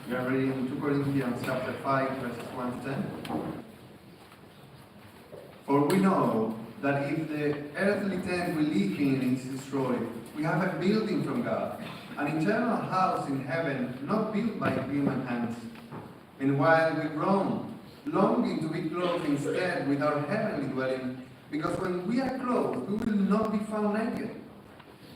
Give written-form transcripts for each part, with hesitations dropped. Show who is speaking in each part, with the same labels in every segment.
Speaker 1: We are reading 2 Corinthians chapter 5, verses 1 to 10. For we know that if the earthly tent we live in is destroyed, we have a building from God, an eternal house in heaven, not built by human hands. And while we groan, longing to be clothed instead with our heavenly dwelling, because when we are clothed, we will not be found naked.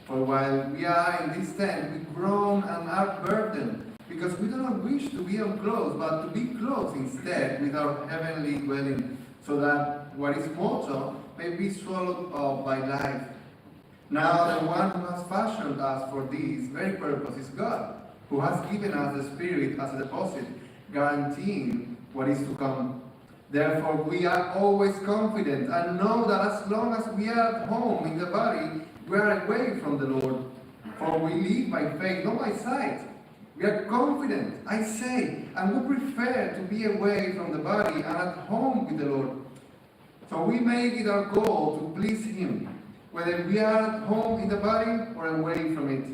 Speaker 1: For while we are in this tent, we groan and are burdened, because we do not wish to be unclothed, but to be clothed instead with our heavenly dwelling, so that what is mortal may be swallowed up by life. Now the one who has fashioned us for this very purpose is God, who has given us the Spirit as a deposit, guaranteeing what is to come. Therefore we are always confident and know that as long as we are at home in the body, we are away from the Lord. For we live by faith, not by sight. We are confident, I say, and we prefer to be away from the body and at home with the Lord. So we make it our goal to please Him, whether we are at home in the body or away from it.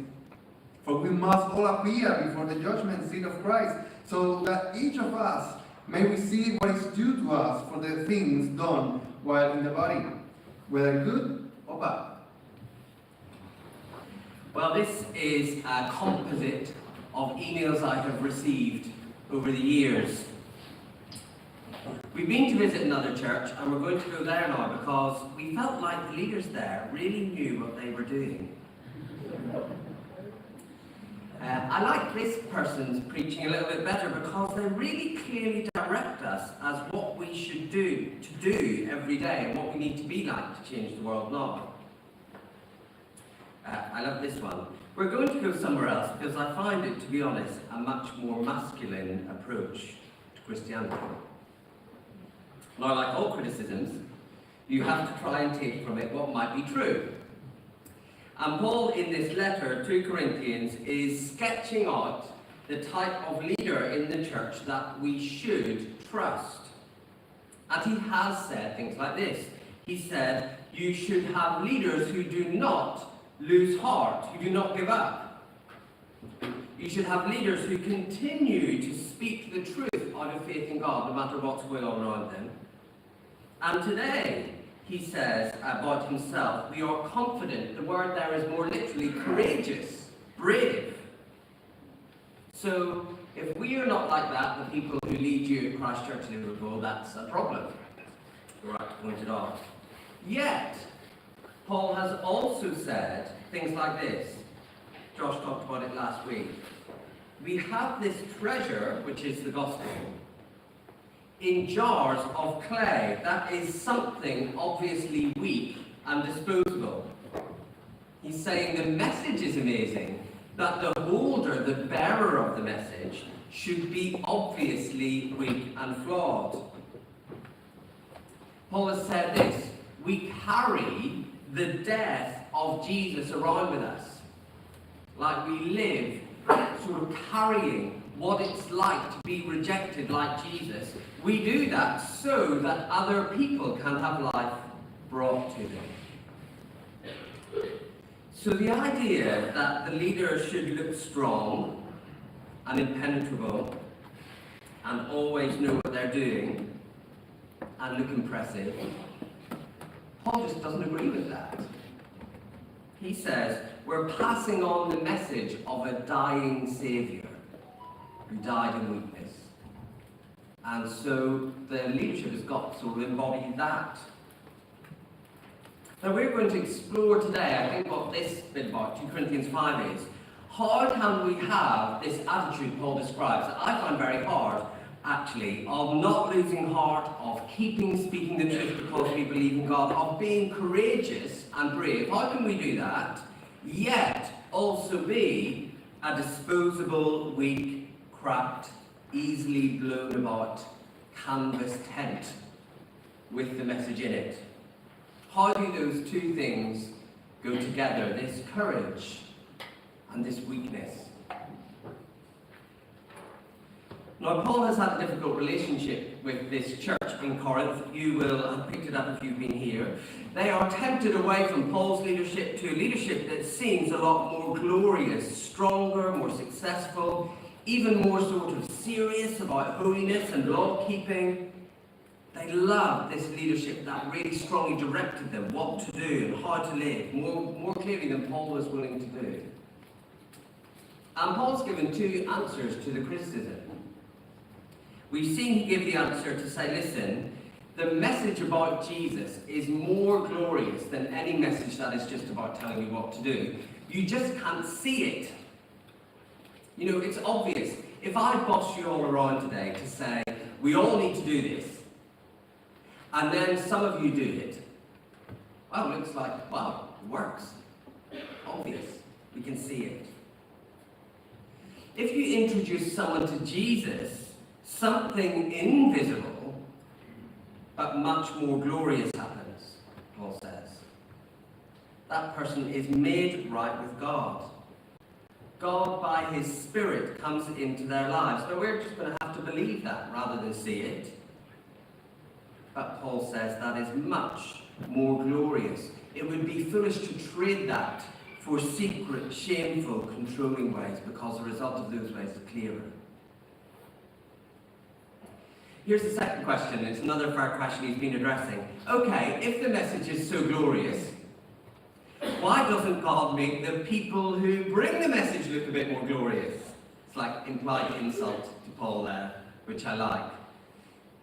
Speaker 1: For we must all appear before the judgment seat of Christ, so that each of us may receive what is due to us for the things done while in the body, whether good or bad.
Speaker 2: Well, this is a composite of emails I have received over the years. We've been to visit another church and we're going to go there now because we felt like the leaders there really knew what they were doing. I like this person's preaching a little bit better because they really clearly direct us as what we should do every day and what we need to be like to change the world now. I love this one. We're going to go somewhere else because I find it, to be honest, a much more masculine approach to Christianity. Now, like all criticisms, you have to try and take from it what might be true. And Paul, in this letter to Corinthians, is sketching out the type of leader in the church that we should trust. And he has said things like this. He said, you should have leaders who do not lose heart, who do not give up. You should have leaders who continue to speak the truth out of faith in God, no matter what's going on around them. And today, he says about himself, we are confident. The word there is more literally courageous, brave. So, if we are not like that, the people who lead you at Christ Church Liverpool, that's a problem. You're right to point it out. Yet, Paul has also said things like this. Josh talked about it last week. We have this treasure, which is the gospel, in jars of clay. That is something obviously weak and disposable. He's saying the message is amazing, but the holder, the bearer of the message, should be obviously weak and flawed. Paul has said this, we carry the death of Jesus around with us. Like we live sort of carrying what it's like to be rejected like Jesus. We do that so that other people can have life brought to them. So the idea that the leader should look strong and impenetrable and always know what they're doing and look impressive, Paul just doesn't agree with that. He says, we're passing on the message of a dying Saviour who died in weakness. And so the leadership has got to sort of embody that. Now we're going to explore today, I think, what this bit about 2 Corinthians 5 is. How can we have this attitude Paul describes that I find very hard, actually, of not losing heart, of speaking the truth because we believe in God, of being courageous and brave. How can we do that, yet also be a disposable, weak, cracked, easily blown about canvas tent with the message in it? How do those two things go together, this courage and this weakness? Now, Paul has had a difficult relationship with this church in Corinth. You will have picked it up if you've been here. They are tempted away from Paul's leadership to a leadership that seems a lot more glorious, stronger, more successful, even more sort of serious about holiness and law-keeping. They loved this leadership that really strongly directed them what to do and how to live, more clearly than Paul was willing to do. And Paul's given two answers to the criticism. We've seen he give the answer to say, listen, the message about Jesus is more glorious than any message that is just about telling you what to do. You just can't see it. You know, it's obvious. If I boss you all around today to say, we all need to do this, and then some of you do it, well, it looks like, wow, it works. Obvious. We can see it. If you introduce someone to Jesus, something invisible, but much more glorious happens, Paul says. That person is made right with God. God, by his Spirit, comes into their lives. Now, we're just going to have to believe that rather than see it. But Paul says that is much more glorious. It would be foolish to trade that for secret, shameful, controlling ways, because the result of those ways is clearer. Here's the second question. It's another fair question he's been addressing. Okay, if the message is so glorious, why doesn't God make the people who bring the message look a bit more glorious? It's like implied insult to Paul there, which I like.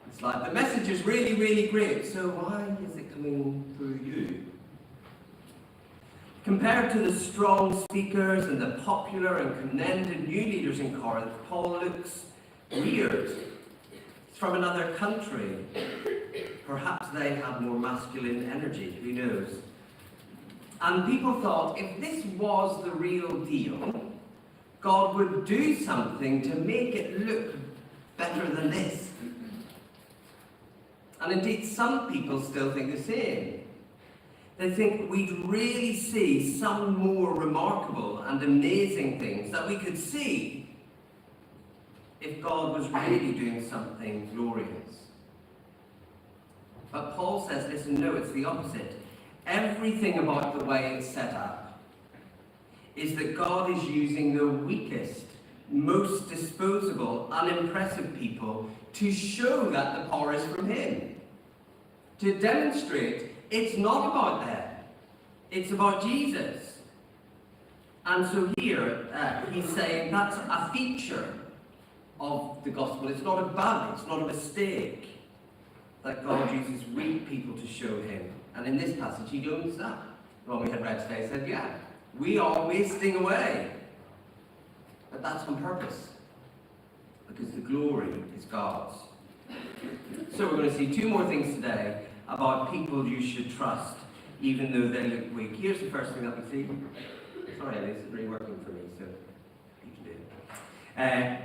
Speaker 2: It's like, the message is really, really great, so why is it coming through you? Compared to the strong speakers and the popular and commended new leaders in Corinth, Paul looks weird. He's from another country. Perhaps they have more masculine energy, who knows? And people thought, if this was the real deal, God would do something to make it look better than this. And indeed, some people still think the same. They think we'd really see some more remarkable and amazing things that we could see if God was really doing something glorious. But Paul says, listen, no, it's the opposite. Everything about the way it's set up is that God is using the weakest, most disposable, unimpressive people to show that the power is from him. To demonstrate it's not about them, it's about Jesus. And so here he's saying that's a feature of the gospel. It's not a bug, it's not a mistake that God uses weak people to show him. And in this passage he owns that. The one we had read today said, yeah, we are wasting away. But that's on purpose, because the glory is God's. So we're going to see two more things today about people you should trust, even though they look weak. Here's the first thing that we see. Sorry, this isn't really working for me, so you can do it.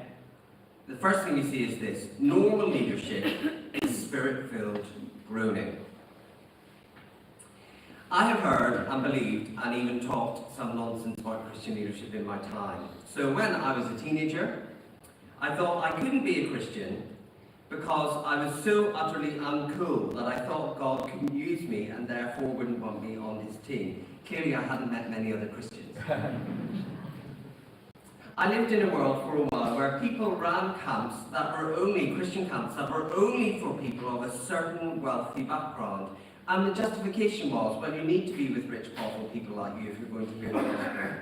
Speaker 2: The first thing you see is this. Normal leadership is spirit-filled groaning. I have heard and believed and even talked some nonsense about Christian leadership in my time. So when I was a teenager, I thought I couldn't be a Christian because I was so utterly uncool that I thought God couldn't use me and therefore wouldn't want me on his team. Clearly I hadn't met many other Christians. I lived in a world for a while where people ran camps that were only, Christian camps, that were only for people of a certain wealthy background. And the justification was, well, you need to be with rich, powerful people like you if you're going to be in the gospel.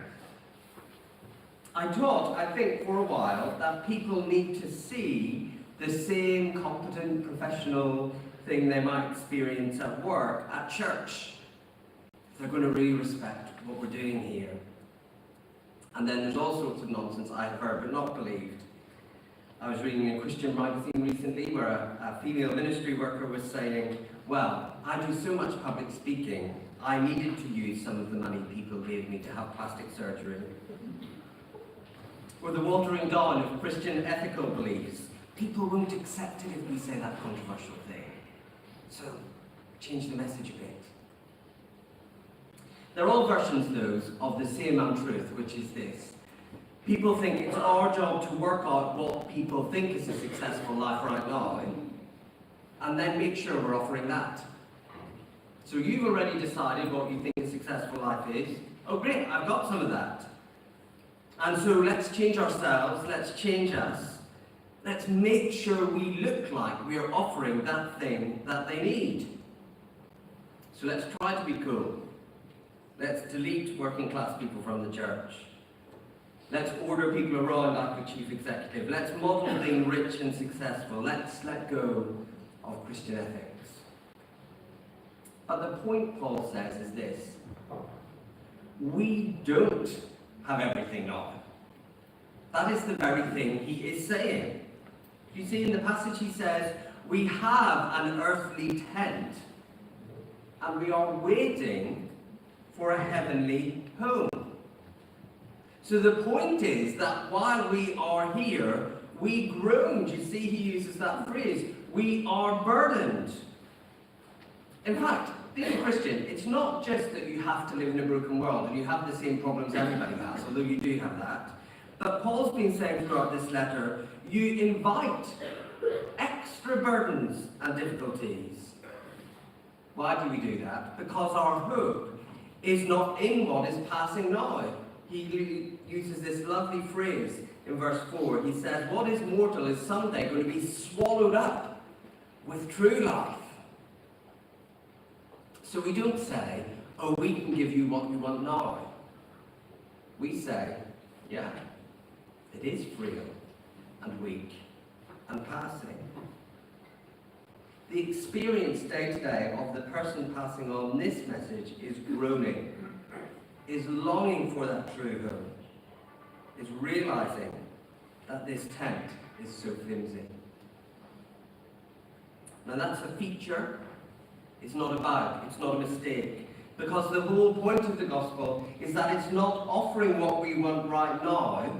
Speaker 2: I taught, I think, for a while, that people need to see the same competent, professional thing they might experience at work, at church. They're going to really respect what we're doing here. And then there's all sorts of nonsense I have heard but not believed. I was reading a Christian magazine recently where a female ministry worker was saying, well, I do so much public speaking, I needed to use some of the money people gave me to have plastic surgery. Or the watering down of Christian ethical beliefs. People won't accept it if we say that controversial thing. So, change the message a bit. They're all versions, those, of the same untruth, which is this. People think it's our job to work out what people think is a successful life right now, and then make sure we're offering that. So you've already decided what you think a successful life is. Oh great, I've got some of that. And so let's change ourselves, let's change us. Let's make sure we look like we are offering that thing that they need. So let's try to be cool. Let's delete working class people from the church. Let's order people around like the chief executive. Let's model being rich and successful. Let's let go of Christian ethics. But the point Paul says is this: we don't have everything now. That is the very thing he is saying. You see, in the passage he says, we have an earthly tent, and we are waiting for a heavenly home. So the point is that while we are here, we groan. You see, he uses that phrase. We are burdened. In fact, being a Christian, it's not just that you have to live in a broken world and you have the same problems everybody has, although you do have that. But Paul's been saying throughout this letter, you invite extra burdens and difficulties. Why do we do that? Because our hope is not in what is passing now. He uses this lovely phrase in verse 4. He says, what is mortal is someday going to be swallowed up with true life. So we don't say, oh, we can give you what you want now. We say, yeah, it is frail and weak and passing. The experience day to day of the person passing on this message is groaning, is longing for that true home, is realizing that this tent is so flimsy. Now that's a feature, it's not a bug, it's not a mistake, because the whole point of the gospel is that it's not offering what we want right now,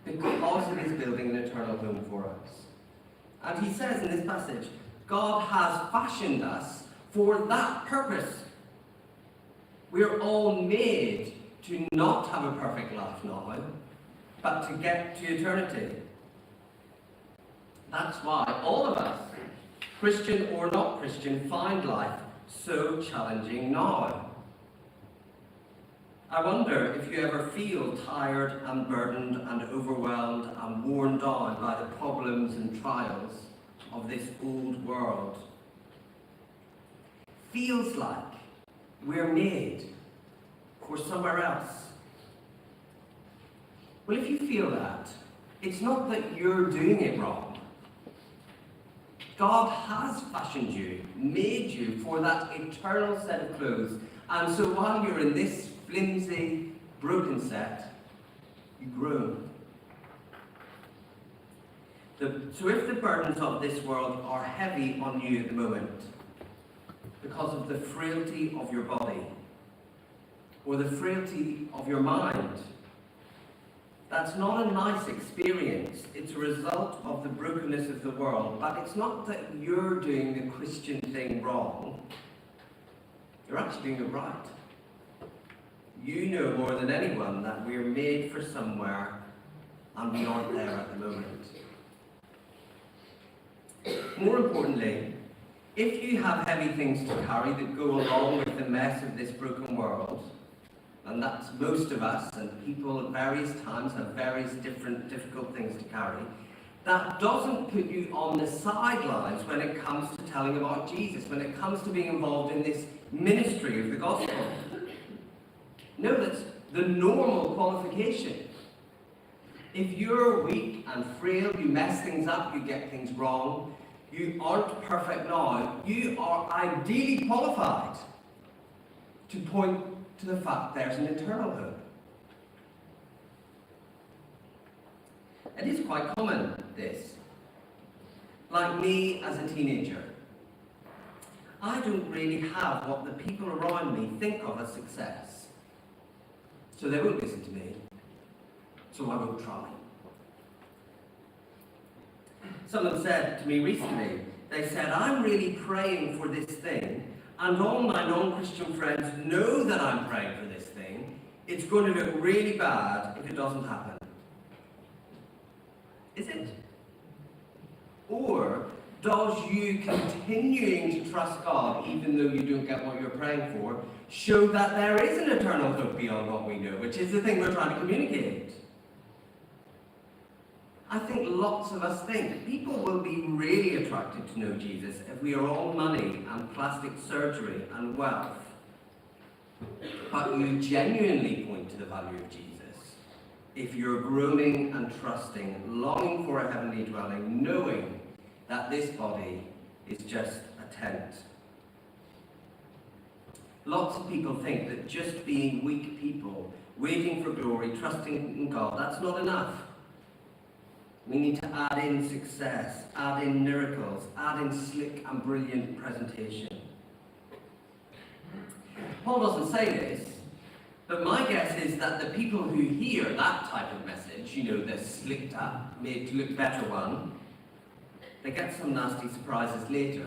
Speaker 2: because it is building an eternal home for us. And he says in this passage, God has fashioned us for that purpose. We are all made to not have a perfect life now, but to get to eternity. That's why all of us, Christian or not Christian, find life so challenging now. I wonder if you ever feel tired and burdened and overwhelmed and worn down by the problems and trials of this old world. Feels like we're made for somewhere else. Well, if you feel that, it's not that you're doing it wrong. God has fashioned you, made you for that eternal set of clothes. And so while you're in this flimsy, broken set, you groan. So if the burdens of this world are heavy on you at the moment, because of the frailty of your body, or the frailty of your mind, that's not a nice experience. It's a result of the brokenness of the world, but it's not that you're doing the Christian thing wrong. You're actually doing it right. You know more than anyone that we're made for somewhere, and we aren't there at the moment. More importantly, if you have heavy things to carry that go along with the mess of this broken world, and that's most of us, and people at various times have various different difficult things to carry, that doesn't put you on the sidelines when it comes to telling about Jesus, when it comes to being involved in this ministry of the gospel. No, that's the normal qualification. If you're weak and frail, you mess things up, you get things wrong, you aren't perfect now, you are ideally qualified to point to the fact there's an eternal hope. It is quite common, this. Like me as a teenager, I don't really have what the people around me think of as success. So they won't listen to me, so I won't try. Someone said to me recently, they said, I'm really praying for this thing, and all my non-Christian friends know that I'm praying for this thing. It's going to look really bad if it doesn't happen. Is it? Or does you continuing to trust God, even though you don't get what you're praying for, show that there is an eternal hope beyond what we know, which is the thing we're trying to communicate? I think lots of us think people will be really attracted to know Jesus if we are all money and plastic surgery and wealth. But you genuinely point to the value of Jesus if you're groaning and trusting, longing for a heavenly dwelling, knowing that this body is just a tent. Lots of people think that just being weak people, waiting for glory, trusting in God, that's not enough. We need to add in success, add in miracles, add in slick and brilliant presentation. Paul doesn't say this, but my guess is that the people who hear that type of message, the slicked up, made to look better one, they get some nasty surprises later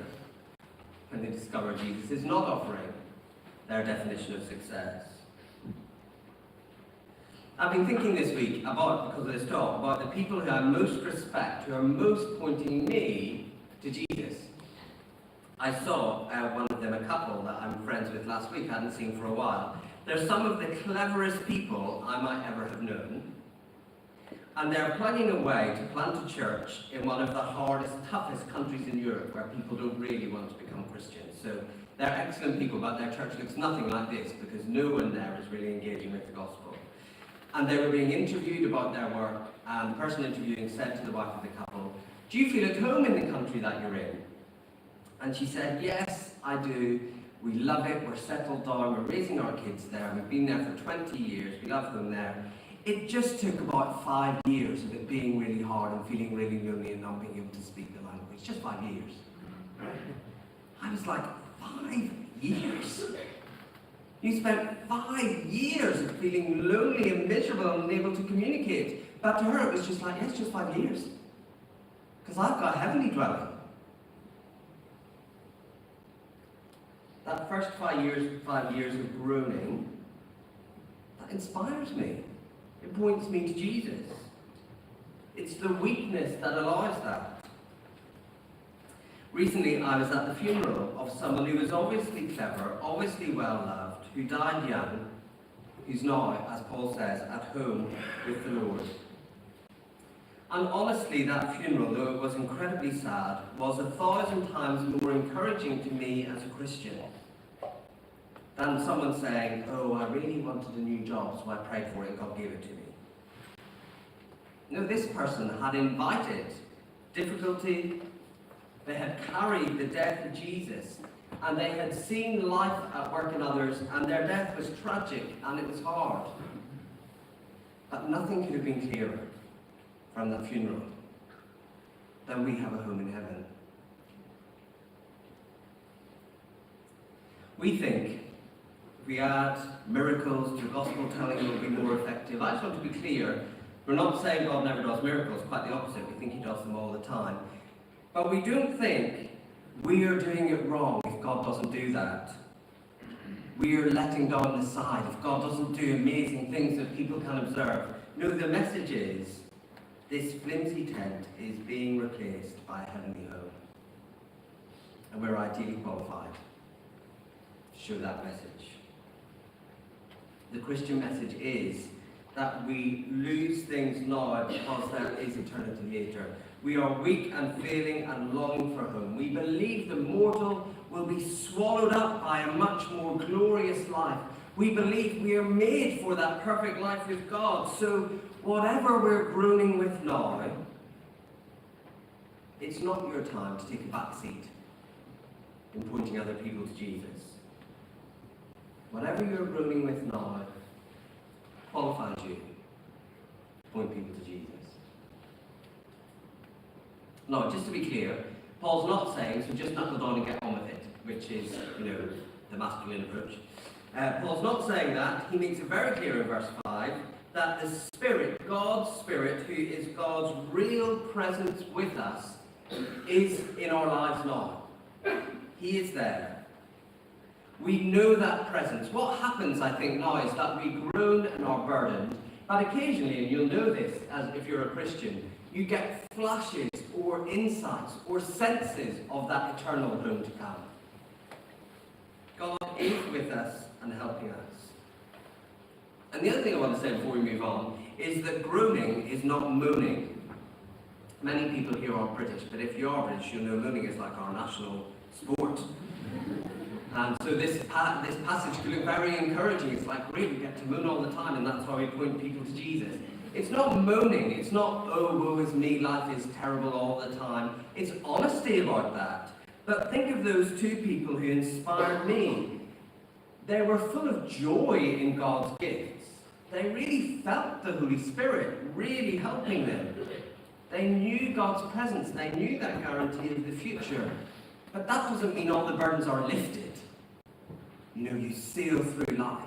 Speaker 2: when they discover Jesus is not offering their definition of success. I've been thinking this week because of this talk, about the people who I most respect, who are most pointing me to Jesus. I saw one of them, a couple that I'm friends with last week, hadn't seen for a while. They're some of the cleverest people I might ever have known. And they're plugging away to plant a church in one of the hardest, toughest countries in Europe where people don't really want to become Christians. So they're excellent people, but their church looks nothing like this because no one there is really engaging with the gospel. And they were being interviewed about their work, and the person interviewing said to the wife of the couple, "Do you feel at home in the country that you're in?" And she said, "Yes, I do. We love it. We're settled down. We're raising our kids there. We've been there for 20 years. We love them there. It just took about 5 years of it being really hard and feeling really lonely and not being able to speak the language. Just 5 years." I was like, 5 years? You spent 5 years of feeling lonely and miserable and unable to communicate. But to her it was just like, yes, just 5 years. Because I've got a heavenly dwelling. That first 5 years of groaning, that inspires me. It points me to Jesus. It's the weakness that allows that. Recently, I was at the funeral of someone who was obviously clever, obviously well-loved, who died young, who's now, as Paul says, at home with the Lord. And honestly, that funeral, though it was incredibly sad, was 1,000 times more encouraging to me as a Christian than someone saying, "Oh, I really wanted a new job, so I prayed for it and God gave it to me." No, this person had invited difficulty. They had carried the death of Jesus, and they had seen life at work in others, and their death was tragic and it was hard. But nothing could have been clearer from that funeral than we have a home in heaven. We think if we add miracles to gospel telling, it will be more effective. I just want to be clear, we're not saying God never does miracles, quite the opposite. We think he does them all the time. But we don't think we are doing it wrong if God doesn't do that. We are letting down the side if God doesn't do amazing things that people can observe. No, the message is this flimsy tent is being replaced by a heavenly home. And we're ideally qualified to show that message. The Christian message is that we lose things now because there is eternity later. We are weak and failing and longing for home. We believe the mortal will be swallowed up by a much more glorious life. We believe we are made for that perfect life with God. So whatever we're groaning with now, it's not your time to take a back seat in pointing other people to Jesus. Whatever you're groaning with now qualifies you to point people to Jesus. No, just to be clear, Paul's not saying, so just knuckle down and get on with it, which is, the masculine approach. Paul's not saying that. He makes it very clear in verse 5 that the Spirit, God's Spirit, who is God's real presence with us, is in our lives now. He is there. We know that presence. What happens, I think, now is that we groan and are burdened, but occasionally, and you'll know this as if you're a Christian, you get flashes or insights or senses of that eternal home to come. God is with us and helping us. And the other thing I want to say before we move on is that groaning is not moaning. Many people here are British, but if you are British, you'll know mooning is like our national sport. And so this passage can look very encouraging. It's like, great, we get to moan all the time, and that's why we point people to Jesus. It's not moaning. It's not, oh, woe is me, life is terrible all the time. It's honesty about that. But think of those two people who inspired me. They were full of joy in God's gifts. They really felt the Holy Spirit really helping them. They knew God's presence. They knew that guarantee of the future. But that doesn't mean all the burdens are lifted. You know, you sail through life.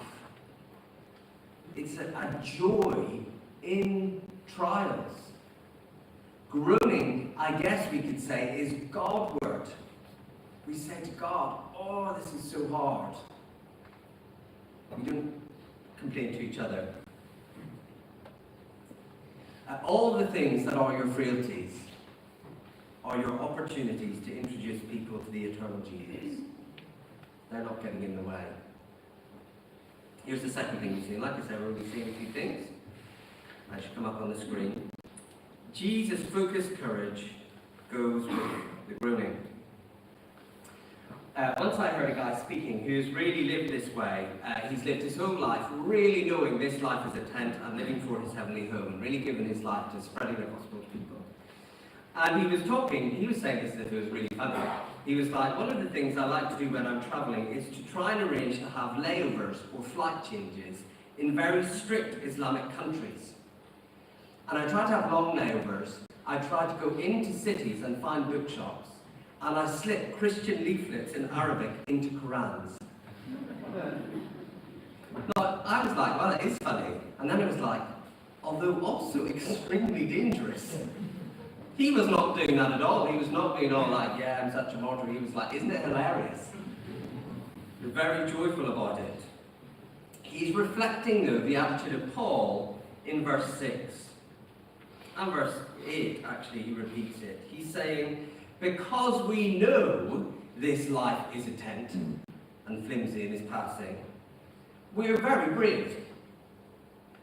Speaker 2: It's a joy in trials. Groaning, I guess we could say, is Godward. We say to God, oh, this is so hard. We don't complain to each other. All the things that are your frailties are your opportunities to introduce people to the eternal Jesus. They're not getting in the way. Here's the second thing you see. Like I said, we're only seeing a few things. That should come up on the screen. Jesus-focused courage goes with the groaning. Once I heard a guy speaking who's really lived this way. He's lived his whole life really knowing this life is a tent and living for his heavenly home, and really given his life to spreading the gospel to people. And he was saying this as if it was really funny. He was like, one of the things I like to do when I'm travelling is to try and arrange to have layovers or flight changes in very strict Islamic countries. And I try to have long layovers. I try to go into cities and find bookshops. And I slip Christian leaflets in Arabic into Qurans. Now, I was like, well, it is funny. And then it was like, although also extremely dangerous. He was not doing that at all. He was not being all like, yeah, I'm such a martyr. He was like, isn't it hilarious? You're very joyful about it. He's reflecting, though, the attitude of Paul in verse 6. And verse 8, actually, he repeats it. He's saying, because we know this life is a tent and flimsy and is passing, we're very brave.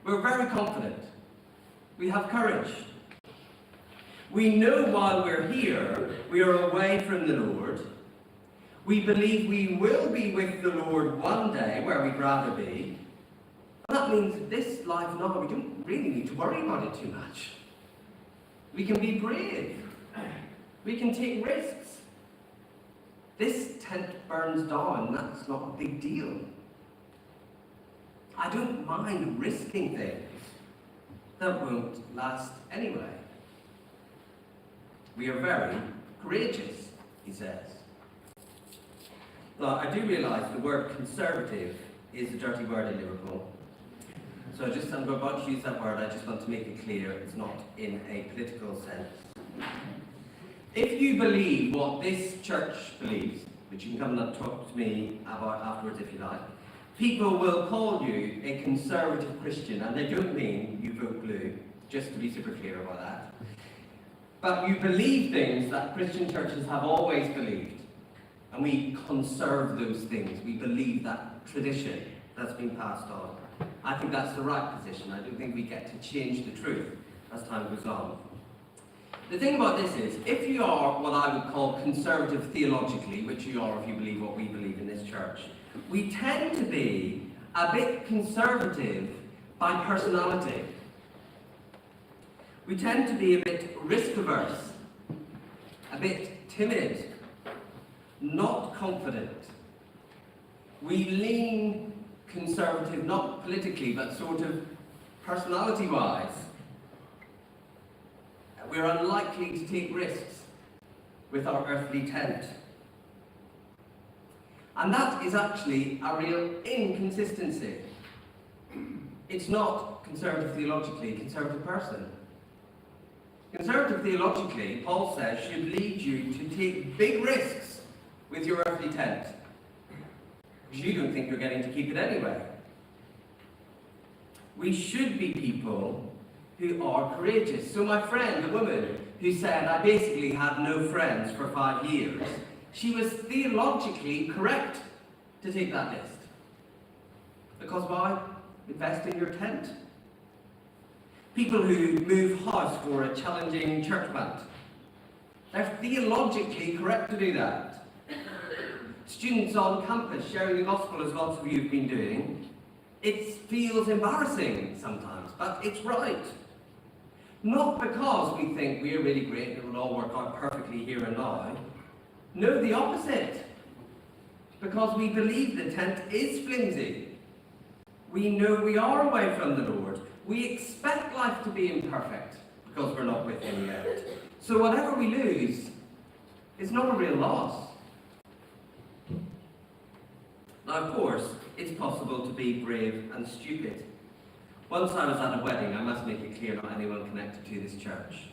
Speaker 2: We're very confident. We have courage. We know while we're here, we are away from the Lord. We believe we will be with the Lord one day, where we'd rather be. And that means this life now, we don't really need to worry about it too much. We can be brave. We can take risks. This tent burns down, that's not a big deal. I don't mind risking things that won't last anyway. We are very courageous, he says. Now, I do realise the word conservative is a dirty word in Liverpool. So I'm about to use that word, I just want to make it clear it's not in a political sense. If you believe what this church believes, which you can come and talk to me about afterwards if you like, people will call you a conservative Christian, and they don't mean you vote blue, just to be super clear about that. But you believe things that Christian churches have always believed, and we conserve those things. We believe that tradition that's been passed on. I think that's the right position. I don't think we get to change the truth as time goes on. The thing about this is, if you are what I would call conservative theologically, which you are if you believe what we believe in this church, we tend to be a bit conservative by personality. We tend to be a bit risk-averse, a bit timid, not confident. We lean conservative, not politically, but sort of personality-wise. We're unlikely to take risks with our earthly tent. And that is actually a real inconsistency. It's not conservative theologically, conservative person. Conservative theologically, Paul says, should lead you to take big risks with your earthly tent. Because you don't think you're getting to keep it anyway. We should be people who are courageous. So my friend, the woman who said, I basically had no friends for 5 years, she was theologically correct to take that list. Because why? Invest in your tent. People who move house for a challenging church plant. They're theologically correct to do that. Students on campus sharing the gospel, as lots of you have been doing. It feels embarrassing sometimes, but it's right. Not because we think we're really great and it will all work out perfectly here and now. No, the opposite. Because we believe the tent is flimsy. We know we are away from the Lord. We expect life to be imperfect because we're not with Him yet. So whatever we lose is not a real loss. Now, of course, it's possible to be brave and stupid. Once I was at a wedding, I must make it clear not anyone connected to this church.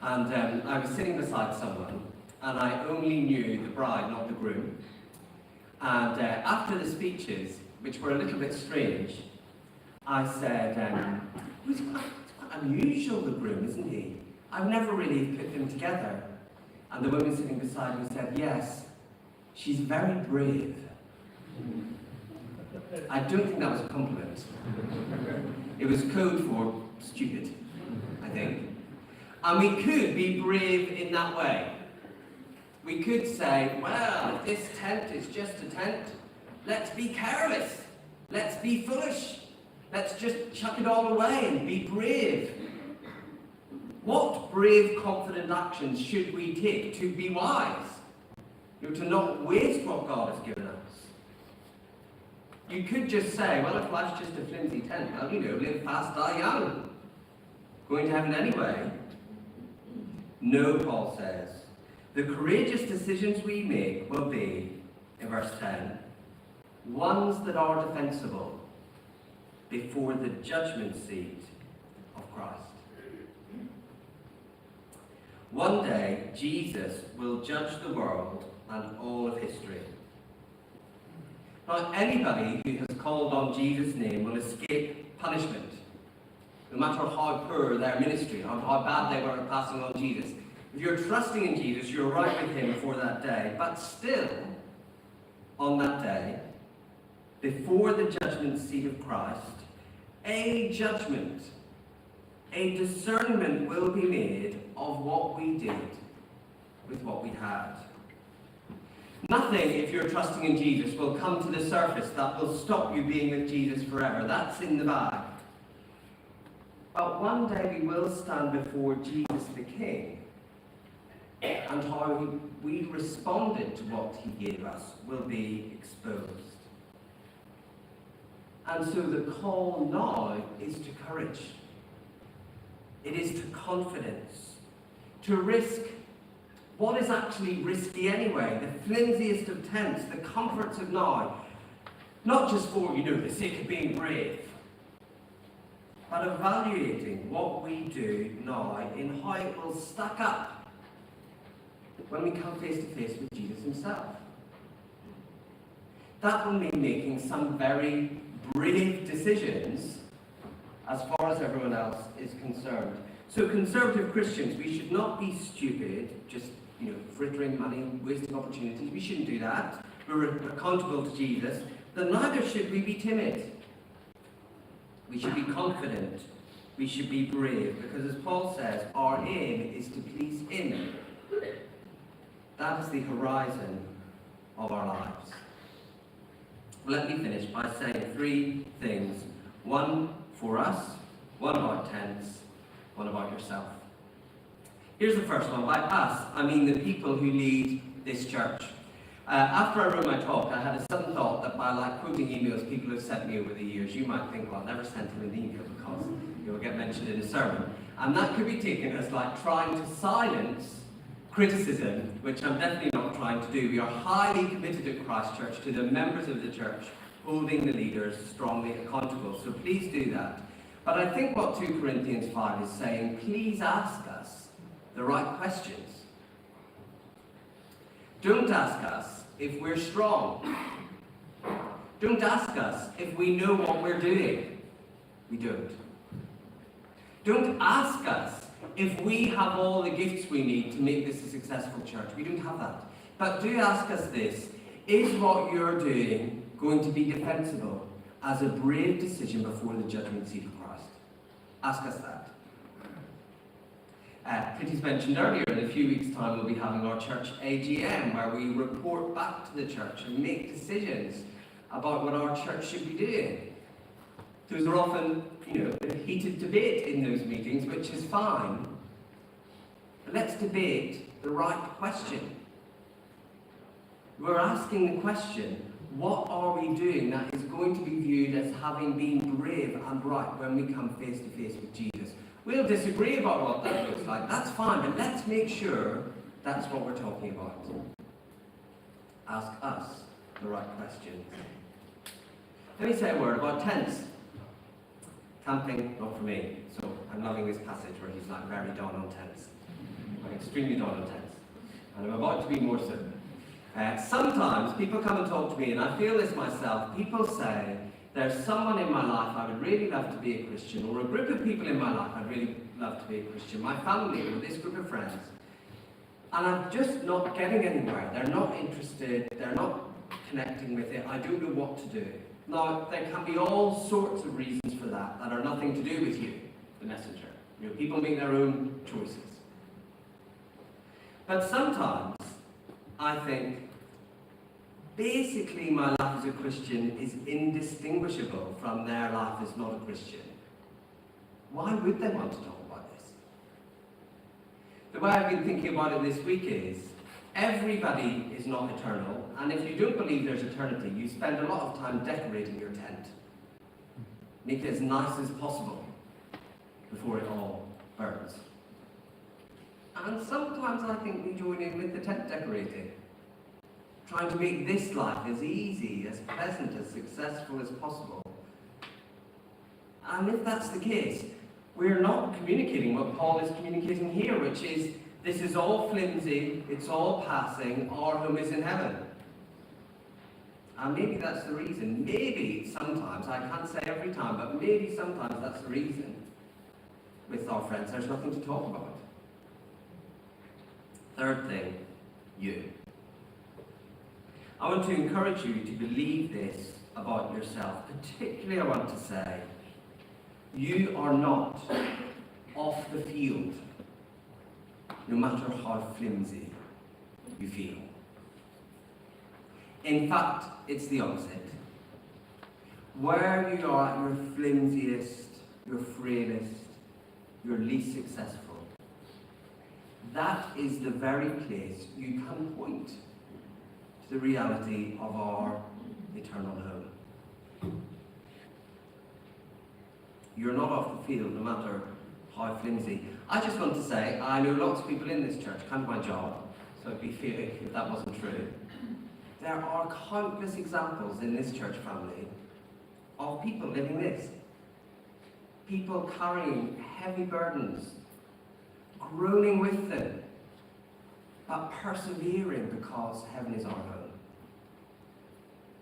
Speaker 2: And I was sitting beside someone, and I only knew the bride, not the groom. And after the speeches, which were a little bit strange, I said, it's quite unusual, the groom, isn't he? I've never really put them together. And the woman sitting beside me said, yes, she's very brave. I don't think that was a compliment. It was code for stupid, I think. And we could be brave in that way. We could say, well, if this tent is just a tent, let's be careless. Let's be foolish. Let's just chuck it all away and be brave. What brave, confident actions should we take to be wise? To not waste what God has given us. You could just say, well, if life's just a flimsy tent, well, live fast, die young. Going to heaven anyway. No, Paul says. The courageous decisions we make will be, in verse 10, ones that are defensible before the judgment seat of Christ. One day, Jesus will judge the world and all of history. Now, anybody who has called on Jesus' name will escape punishment, no matter how poor their ministry, or how bad they were at passing on Jesus. If you're trusting in Jesus, you're right with Him for that day. But still, on that day, before the judgment seat of Christ, a judgment, a discernment will be made of what we did with what we had. Nothing, if you're trusting in Jesus, will come to the surface that will stop you being with Jesus forever. That's in the bag. But one day we will stand before Jesus the King, and how we responded to what He gave us will be exposed. And so the call now is to courage. It is to confidence, to risk what is actually risky anyway, the flimsiest of tents, the comforts of now, not just for, the sake of being brave, but evaluating what we do now in how it will stack up when we come face to face with Jesus Himself. That will mean making some very brave decisions as far as everyone else is concerned. So conservative Christians, we should not be stupid, just frittering money, wasting opportunities. We shouldn't do that. We're accountable to Jesus. Then neither should we be timid. We should be confident. We should be brave, because as Paul says, our aim is to please Him. That is the horizon of our lives. Let me finish by saying three things. One for us, one about tents, one about yourself. Here's the first one. By us, I mean the people who lead this church. After I wrote my talk, I had a sudden thought that by quoting emails people have sent me over the years, you might think, well, I've never sent him an email because it will get mentioned in a sermon. And that could be taken as trying to silence criticism, which I'm definitely not trying to do. We are highly committed at Christ Church to the members of the church holding the leaders strongly accountable. So please do that. But I think what 2 Corinthians 5 is saying, please ask us the right questions. Don't ask us if we're strong. Don't ask us if we know what we're doing. We don't. Don't ask us if we have all the gifts we need to make this a successful church. We don't have that. But do ask us this: is what you're doing going to be defensible as a brave decision before the judgment seat of Christ? ask us that. Kitty's mentioned earlier, in a few weeks' time we'll be having our church AGM, where we report back to the church and make decisions about what our church should be doing. There's often, a heated debate in those meetings, which is fine. But let's debate the right question. We're asking the question, what are we doing that is going to be viewed as having been brave and right when we come face to face with Jesus? We'll disagree about what that looks like, that's fine, but let's make sure that's what we're talking about. Ask us the right questions. Let me say a word about tents. Camping, not for me, so I'm loving this passage where he's like very down on tents. I'm extremely down on tents, and I'm about to be more so. Sometimes people come and talk to me, and I feel this myself. People say, there's someone in my life I would really love to be a Christian, or a group of people in my life I'd really love to be a Christian, my family or this group of friends, and I'm just not getting anywhere. They're not interested, they're not connecting with it, I don't know what to do. Now, there can be all sorts of reasons for that are nothing to do with you, the messenger. People make their own choices. But sometimes, I think, basically my life as a Christian is indistinguishable from their life as not a Christian. Why would they want to talk about this? The way I've been thinking about it this week is, everybody is not eternal, and if you don't believe there's eternity, you spend a lot of time decorating your tent. Make it as nice as possible before it all burns. And sometimes I think we join in with the tent decorating, trying to make this life as easy, as pleasant, as successful as possible. And if that's the case, we're not communicating what Paul is communicating here, which is, this is all flimsy, it's all passing, our home is in heaven. And maybe that's the reason. Maybe sometimes, I can't say every time, but maybe sometimes that's the reason. With our friends, there's nothing to talk about. Third thing, you. I want to encourage you to believe this about yourself. Particularly, I want to say, you are not off the field, no matter how flimsy you feel. In fact, it's the opposite. Where you are at your flimsiest, your frailest, your least successful, that is the very place you can point to the reality of our eternal home. You're not off the field, no matter how flimsy. I just want to say, I know lots of people in this church, kind of my job, so it'd be fake if that wasn't true. There are countless examples in this church family of people living this. People carrying heavy burdens, groaning with them, but persevering because heaven is our home.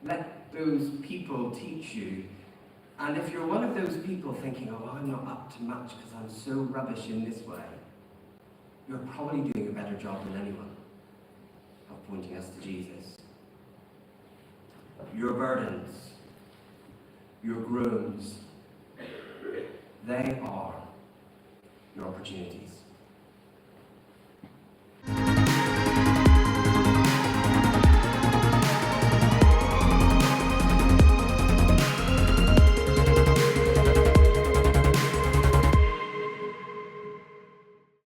Speaker 2: Let those people teach you. And if you're one of those people thinking, oh, I'm not up to much because I'm so rubbish in this way, you're probably doing a better job than anyone of pointing us to Jesus. Your burdens, your groans, they are your opportunities.